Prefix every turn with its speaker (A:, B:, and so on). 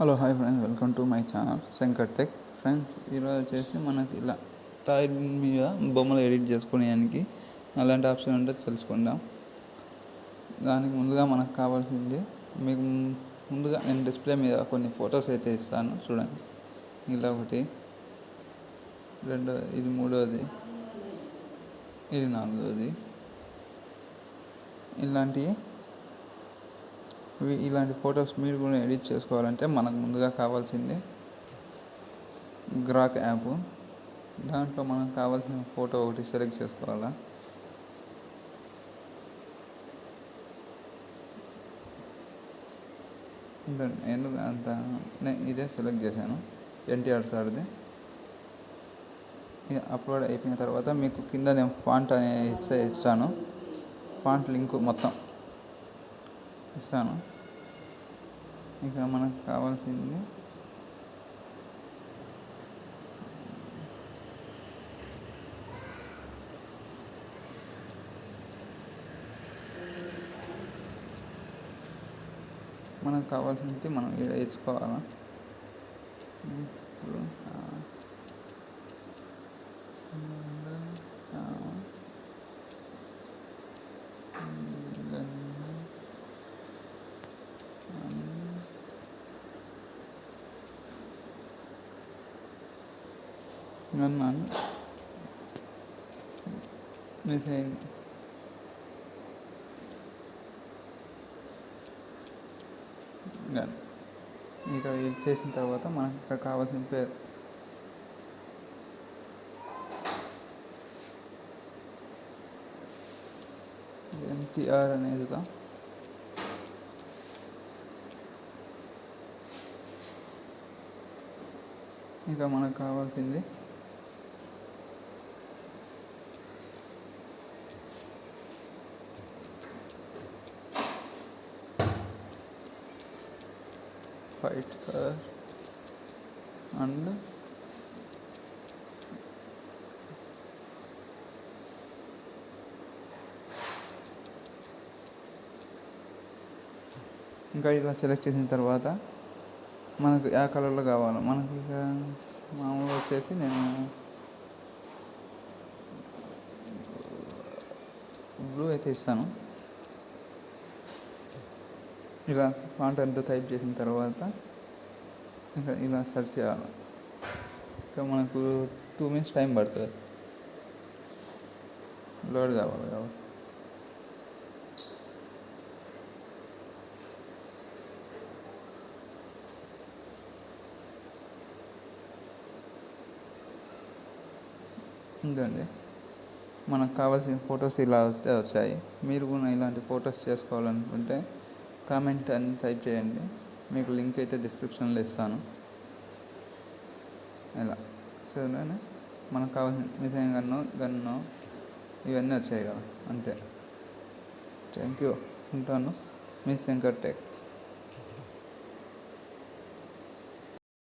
A: Hello hi friends, welcome to my channel Shankar tech. Friends, ఈరోజు వచ్చేసి మనకి ఇలా టైల్ మీద బొమ్మలు ఎడిట్ చేసుకోవడానికి అలాంటి ఆప్షన్ ఉంటే తెలుసుకుందాం. దానికి ముందుగా మనకు కావాల్సింది, మీకు ముందుగా నేను డిస్ప్లే మీద కొన్ని ఫొటోస్ అయితే ఇస్తాను చూడండి. ఇలా ఒకటి, ఇది మూడోది, ఇది నాలుగోది. ఇలాంటి ఫొటోస్ మీరు కూడా ఎడిట్ చేసుకోవాలంటే మనకు ముందుగా కావాల్సింది గ్రాక్ యాప్. దాంట్లో మనకు కావాల్సిన ఫోటో ఒకటి సెలెక్ట్ చేసుకోవాలా. ఎందుకు నేను ఇదే సెలెక్ట్ చేశాను, ఎన్టీఆర్ సార్ది. ఇక అప్లోడ్ అయిపోయిన తర్వాత మీకు కింద నేను ఫాంట్ అనేది ఇస్తాను, ఫాంట్ లింక్ మొత్తం ఇస్తాను. ఇక మనకు కావాల్సింది మనం ఇక్కడ వేసుకోవాలా. అన్నాను మిస్ అయింది. ఇక్కడ ఇది చేసిన తర్వాత మనకు ఇక్కడ కావాల్సిన పేరు ఎన్టీఆర్ అనేది. ఇక మనకు కావాల్సింది ఫైట్ ఫర్ అండ్ ఇంకా ఇలా సెలెక్ట్ చేసిన తర్వాత మనకు ఏ కలర్లో కావాలో మనకి ఇక మామూలుగా వచ్చేసి నేను బ్లూ అయితే ఇస్తాను. ఇలా ఫాంట్ అంతా టైప్ చేసిన తర్వాత ఇంకా ఇలా సెర్చ్ చేయాలి. ఇంకా మనకు 2 minutes టైం పడుతుంది లోడ్ కావాలి కాబట్టి. ఇంకండి మనకు కావాల్సిన ఫొటోస్ ఇలా వచ్చాయి. మీరు కూడా ఇలాంటి ఫొటోస్ చేసుకోవాలనుకుంటే కామెంట్ అని టైప్ చేయండి, మీకు లింక్ అయితే డిస్క్రిప్షన్లో ఇస్తాను. ఇలా సరే, మనకు కావాల్సిన మిషన్ గన్ను ఇవన్నీ వచ్చాయి కదా, అంతే. Thank you. ఉంటాను, మీ శంకర్ టెక్.